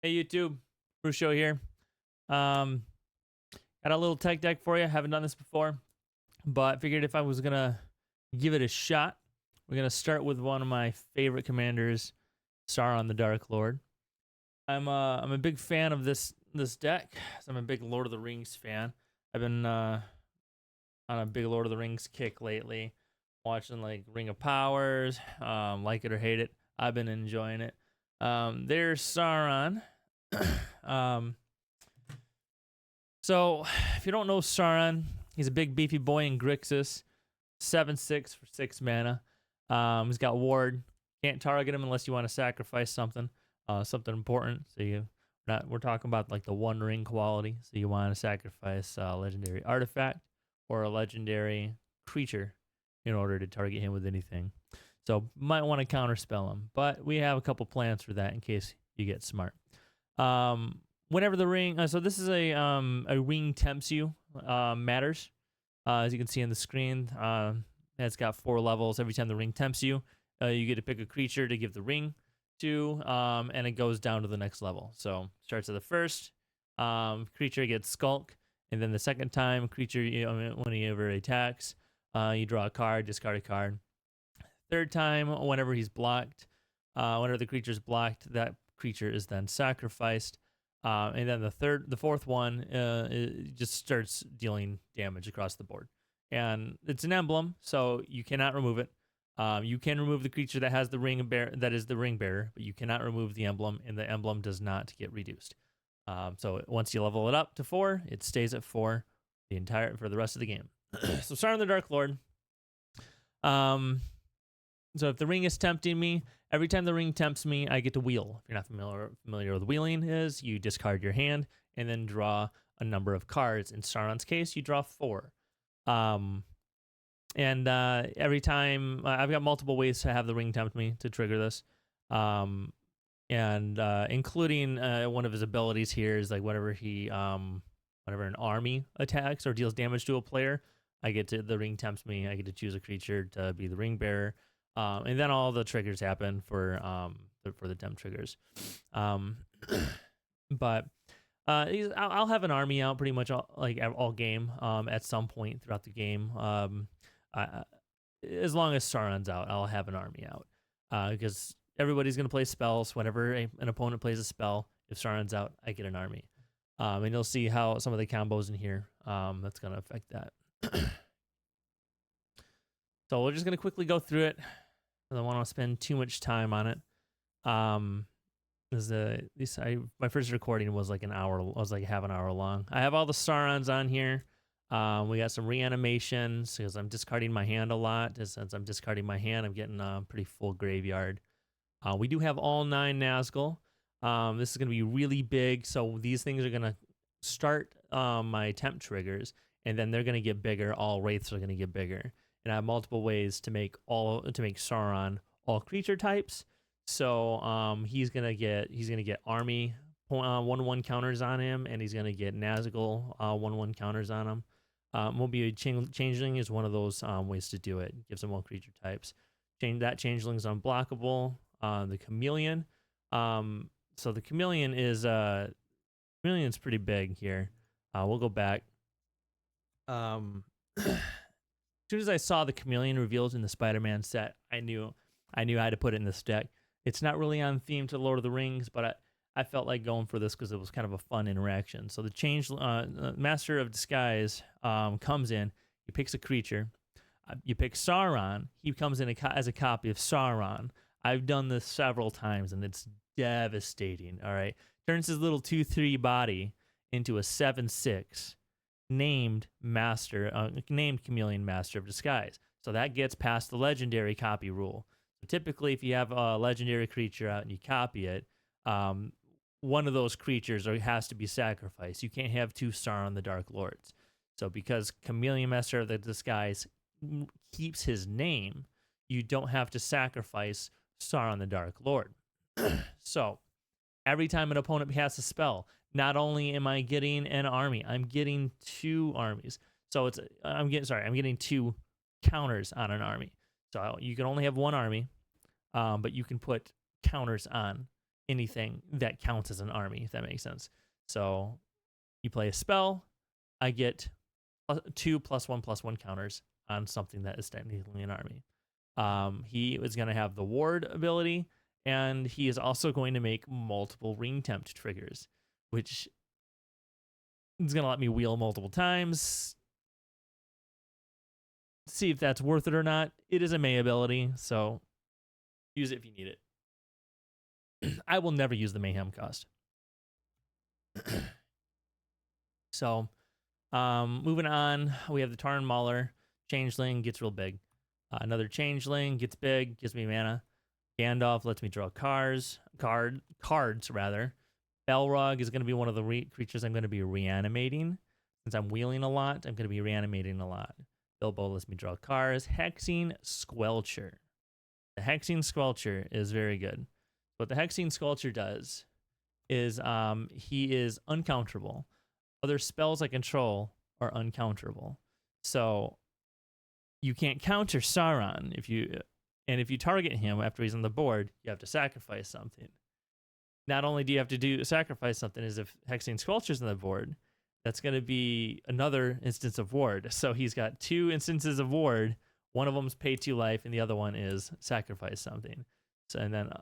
Hey YouTube, Bruce Show here. Got a little tech deck for you. Haven't done this before, but figured if I was gonna give it a shot, we're gonna start with one of my favorite commanders, Sauron the Dark Lord. I'm a big fan of this deck. So I'm a big Lord of the Rings fan. I've been on a big Lord of the Rings kick lately, watching like Ring of Powers, like it or hate it. I've been enjoying it. There's Sauron. So if you don't know Sauron, he's a big beefy boy in Grixis, 7/6 for 6 mana. He's got ward. Can't target him unless you want to sacrifice something, something important. So we're talking about like the One Ring quality. So you want to sacrifice a legendary artifact or a legendary creature in order to target him with anything. So might want to counterspell him, but we have a couple plans for that in case you get smart. Whenever the ring, so this is a ring tempts you, matters. As you can see on the screen, it's got 4 levels. Every time the ring tempts you, you get to pick a creature to give the ring to, and it goes down to the next level. So starts at the first, creature gets Skulk, and then the second time, creature, when he ever attacks, you draw a card, discard a card. Third time, whenever he's blocked, whenever the creature's blocked, that creature is then sacrificed. And then the fourth one, it just starts dealing damage across the board. And it's an emblem, so you cannot remove it. You can remove the creature that has the ring that is the ring bearer, but you cannot remove the emblem, and the emblem does not get reduced. So once you level it up to 4, it stays at 4 for the rest of the game. So Sauron the Dark Lord. So if the ring is tempting me, every time the ring tempts me, I get to wheel. If you're not familiar with wheeling is, you discard your hand and then draw a number of cards. In Sauron's case, you draw 4. Every time, I've got multiple ways to have the ring tempt me to trigger this. Including one of his abilities here is like whenever an army attacks or deals damage to a player, the ring tempts me. I get to choose a creature to be the ring bearer. And then all the triggers happen for the temp triggers. But I'll have an army out pretty much all game at some point throughout the game. As long as Sauron's out, I'll have an army out because everybody's gonna play spells. Whenever an opponent plays a spell, if Sauron's out, I get an army. And you'll see how some of the combos in here that's gonna affect that. So we're just gonna quickly go through it. I don't want to spend too much time on it. My first recording was like half an hour long. I have all the Saurons on here. We got some reanimations because I'm discarding my hand a lot. Since I'm discarding my hand, I'm getting a pretty full graveyard. We do have all 9 Nazgul. This is going to be really big, so these things are going to start my temp triggers, and then they're going to get bigger. All wraiths are going to get bigger. And I have multiple ways to make Sauron all creature types. So he's gonna get army 1/1 counters on him, and he's gonna get Nazgul 1/1 counters on him. Mobi Changeling is one of those ways to do it. Gives them all creature types. Changeling's unblockable. The Chameleon. So the Chameleon Chameleon's pretty big here. We'll go back. As soon as I saw the Chameleon revealed in the Spider-Man set, I knew I had to put it in this deck. It's not really on theme to Lord of the Rings, but I felt like going for this because it was kind of a fun interaction. So the Master of Disguise comes in. He picks a creature. You pick Sauron. He comes in as a copy of Sauron. I've done this several times, and it's devastating. All right, turns his little 2/3 body into a 7/6. Named Chameleon Master of Disguise. So that gets past the legendary copy rule. So typically, if you have a legendary creature out and you copy it, one of those creatures has to be sacrificed. You can't have 2 Sauron the Dark Lords. So because Chameleon Master of the Disguise keeps his name, you don't have to sacrifice Sauron the Dark Lord. So every time an opponent casts a spell, not only am I getting an army, I'm getting 2 armies. So I'm getting 2 counters on an army. So you can only have 1 army, but you can put counters on anything that counts as an army, if that makes sense. So you play a spell, I get 2+1/+1 counters on something that is technically an army. He is going to have the ward ability, and he is also going to make multiple ring temp triggers, which is going to let me wheel multiple times. See if that's worth it or not. It is a May ability, so use it if you need it. I will never use the Mayhem cost. So, moving on, we have the Tarn Mauler. Changeling gets real big. Another Changeling gets big, gives me mana. Gandalf lets me draw cards rather. Balrog is going to be one of the creatures I'm going to be reanimating. Since I'm wheeling a lot, I'm going to be reanimating a lot. Bilbo lets me draw cards. Hexing Squelcher. The Hexing Squelcher is very good. What the Hexing Squelcher does is he is uncounterable. Other spells I control are uncounterable. So you can't counter Sauron if you target him after he's on the board, you have to sacrifice something. Not only do you have to sacrifice something, is if Hexing Squelcher's on the board, that's going to be another instance of ward. So he's got 2 instances of ward. One of them's pay 2 life, and the other one is sacrifice something. So and then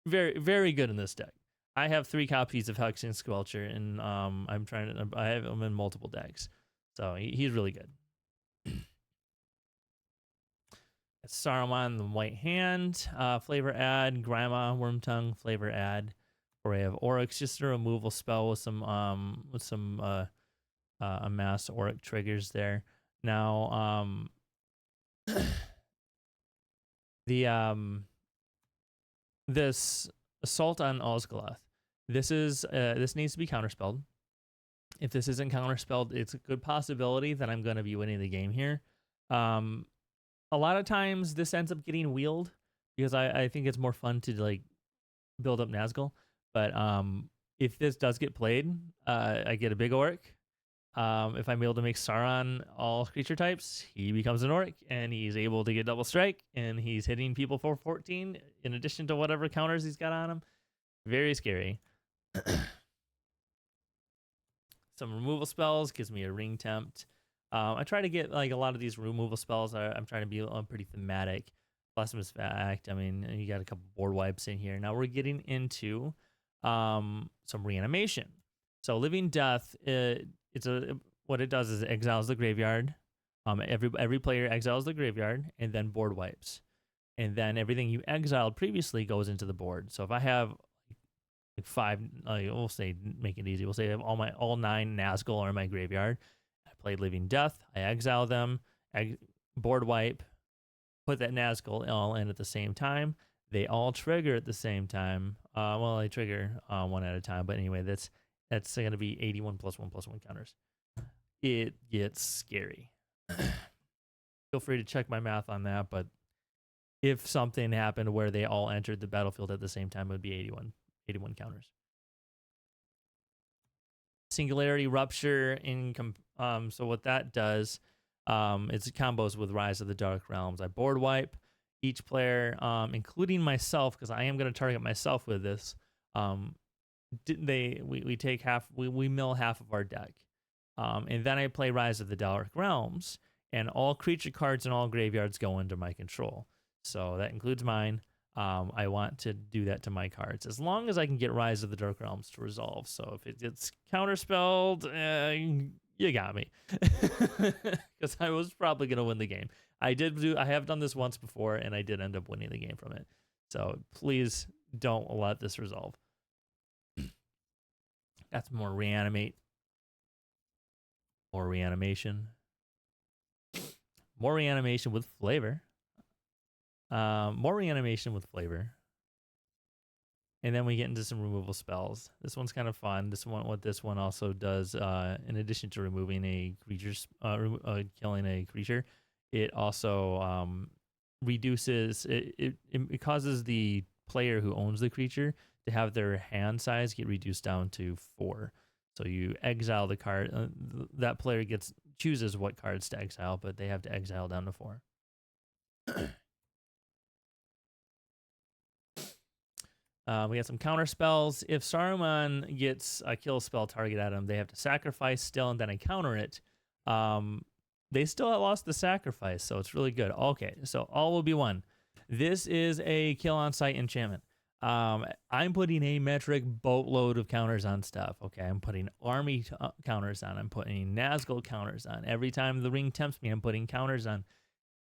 very, very good in this deck. I have 3 copies of Hexing Squelcher, and I have him in multiple decks. So he's really good. Saruman, the White Hand, flavor add, Grima, Wormtongue, flavor add. Or I have Oryx, just a removal spell with some amass Oryx triggers there. Now, this Assault on Osgiliath. This needs to be counterspelled. If this isn't counterspelled, it's a good possibility that I'm going to be winning the game here. A lot of times this ends up getting wheeled because I think it's more fun to like build up Nazgul. But if this does get played, I get a big Orc. If I'm able to make Sauron all creature types, he becomes an Orc, and he's able to get double strike, and he's hitting people for 14 in addition to whatever counters he's got on him. Very scary. Some removal spells gives me a ring tempt. I try to get like a lot of these removal spells. I'm trying to be pretty thematic. Blasphemous Fact. I mean, you got a couple board wipes in here. Now we're getting into some reanimation. So Living Death, what it does is it exiles the graveyard. Every player exiles the graveyard and then board wipes, and then everything you exiled previously goes into the board. So if I have like 5, we'll say, make it easy. We'll say I have all 9 Nazgul are in my graveyard. I played Living Death. I exile them. Board wipe. Put that Nazgul all in at the same time. They all trigger at the same time. Well, they trigger one at a time. But anyway, that's going to be 81 +1/+1 counters. It gets scary. Feel free to check my math on that. But if something happened where they all entered the battlefield at the same time, it would be 81 counters. Singularity Rupture. So what that does, it's combos with Rise of the Dark Realms. I board wipe each player, including myself, because I am going to target myself with this. We take half, we mill half of our deck, and then I play Rise of the Dark Realms, and all creature cards in all graveyards go under my control. So that includes mine. I want to do that to my cards as long as I can get Rise of the Dark Realms to resolve. So if it gets counterspelled, you got me, because I was probably gonna win the game. I have done this once before, and I did end up winning the game from it. So please don't let this resolve. That's more reanimate. More reanimation. More reanimation with flavor. More reanimation with flavor. And then we get into some removal spells. This one's kind of fun. What this one also does, in addition to removing a creature's, killing a creature, it also reduces. It causes the player who owns the creature to have their hand size get reduced down to 4. So you exile the card. That player chooses what cards to exile, but they have to exile down to 4. We got some counter spells. If Saruman gets a kill spell target at him, they have to sacrifice still, and then I counter it. They still lost the sacrifice, so it's really good. Okay, so all will be one. This is a kill on sight enchantment. I'm putting a metric boatload of counters on stuff. Okay, I'm putting army counters on. I'm putting Nazgul counters on. Every time the ring tempts me, I'm putting counters on.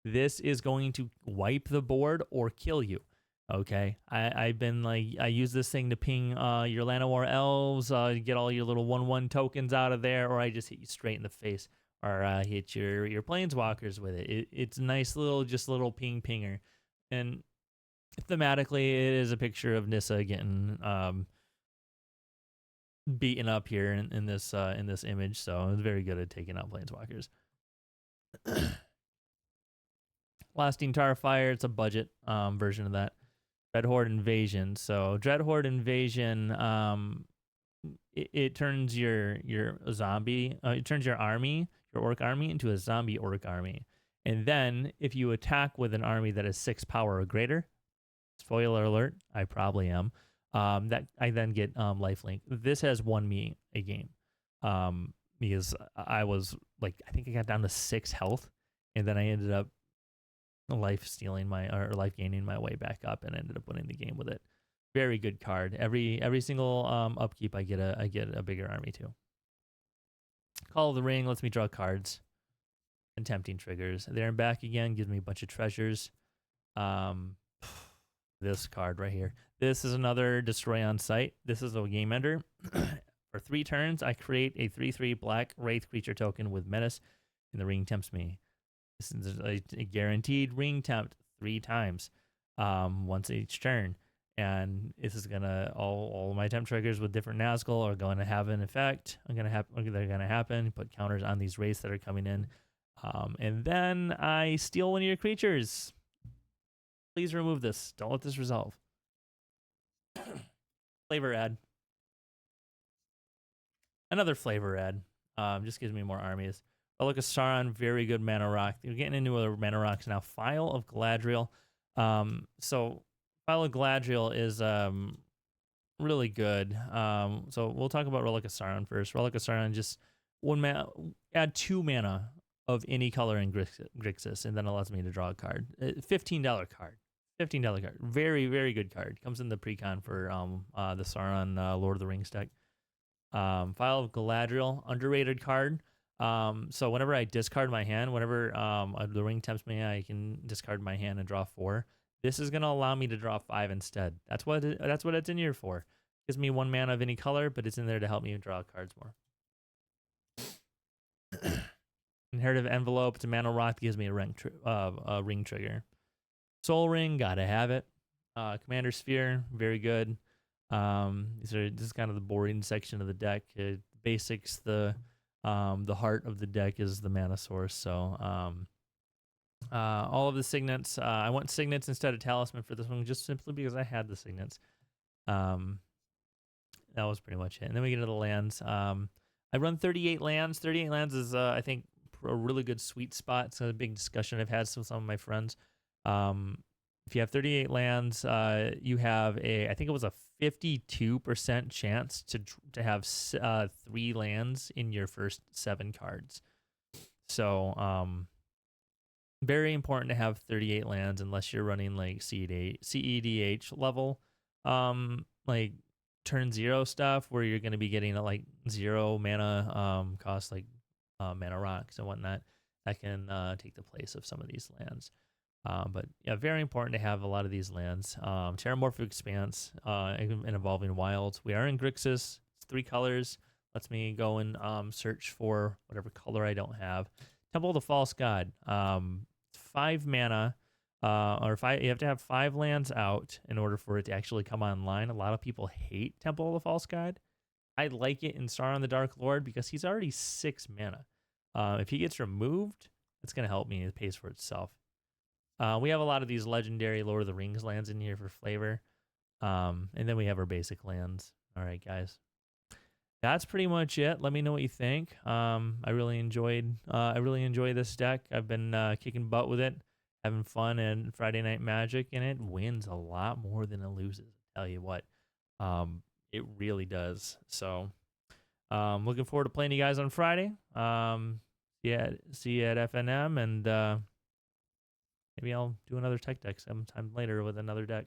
This is going to wipe the board or kill you. Okay, I've been like, I use this thing to ping your Llanowar elves, get all your little 1/1 tokens out of there, or I just hit you straight in the face, or hit your planeswalkers with it. It's a nice little, just little pinger, and thematically, it is a picture of Nissa getting beaten up here in this image, so it's very good at taking out planeswalkers. Lasting Tarfire, it's a budget version of that. Dreadhorde Invasion. So Dreadhorde Invasion, it turns your zombie, it turns your army, your orc army, into a zombie orc army. And then if you attack with an army that is 6 power or greater, spoiler alert, I probably am, that I then get lifelink. This has won me a game because I was like, I think I got down to 6 health, and then I ended up life gaining my way back up, and ended up winning the game with it. Very good card. Every single upkeep, I get a bigger army too. Call of the Ring lets me draw cards and tempting triggers. There and back again gives me a bunch of treasures. This card right here. This is another destroy on sight. This is a game ender. For 3 turns, I create a 3/3 black wraith creature token with menace, and the ring tempts me. This is a guaranteed ring tempt 3 times, once each turn. And this is gonna, all my temp triggers with different Nazgul are going to have an effect. They're gonna happen. Put counters on these wraiths that are coming in, and then I steal one of your creatures. Please remove this. Don't let this resolve. Flavor add. Another flavor add. Just gives me more armies. Relic of Sauron, very good mana rock. You're getting into other mana rocks now. Phial of Galadriel. So Phial of Galadriel is really good. So we'll talk about Relic of Sauron first. Relic of Sauron, just add 2 mana of any color in Grixis, and then it allows me to draw a card. $15 card. $15 card. Very, very good card. Comes in the precon for the Sauron Lord of the Rings deck. Phial of Galadriel, underrated card. So whenever I discard my hand, whenever the ring tempts me, I can discard my hand and draw 4. This is gonna allow me to draw 5 instead. That's what it's in here for. Gives me 1 mana of any color, but it's in there to help me draw cards more. Inherited Envelope, it's a mana rock that gives me a ring trigger. Soul Ring, gotta have it. Commander Sphere, very good. This is kind of the boring section of the deck. Basics, the heart of the deck is the mana source. So all of the signets, I want signets instead of talisman for this one, just simply because I had the signets. That was pretty much it. And then we get to the lands. I run 38 lands. 38 lands is, I think, a really good sweet spot. It's a big discussion I've had with some of my friends. If you have 38 lands, you have I think it was a 52% chance to have 3 lands in your first 7 cards. So, very important to have 38 lands unless you're running like CEDH level, like turn 0 stuff where you're going to be getting like 0 mana cost, like mana rocks and whatnot that can take the place of some of these lands. But yeah, very important to have a lot of these lands. Terramorphic Expanse and Evolving Wilds. We are in Grixis. It's 3 colors. Lets me go and search for whatever color I don't have. Temple of the False God. 5 mana, or 5. You have to have 5 lands out in order for it to actually come online. A lot of people hate Temple of the False God. I like it in Sauron the Dark Lord because he's already 6 mana. If he gets removed, it's going to help me. It pays for itself. We have a lot of these legendary Lord of the Rings lands in here for flavor. And then we have our basic lands. All right, guys. That's pretty much it. Let me know what you think. I really enjoy this deck. I've been kicking butt with it, having fun, and Friday Night Magic, and it wins a lot more than it loses. tell you what, it really does. So, looking forward to playing you guys on Friday. See you at FNM, and maybe I'll do another tech deck sometime later with another deck.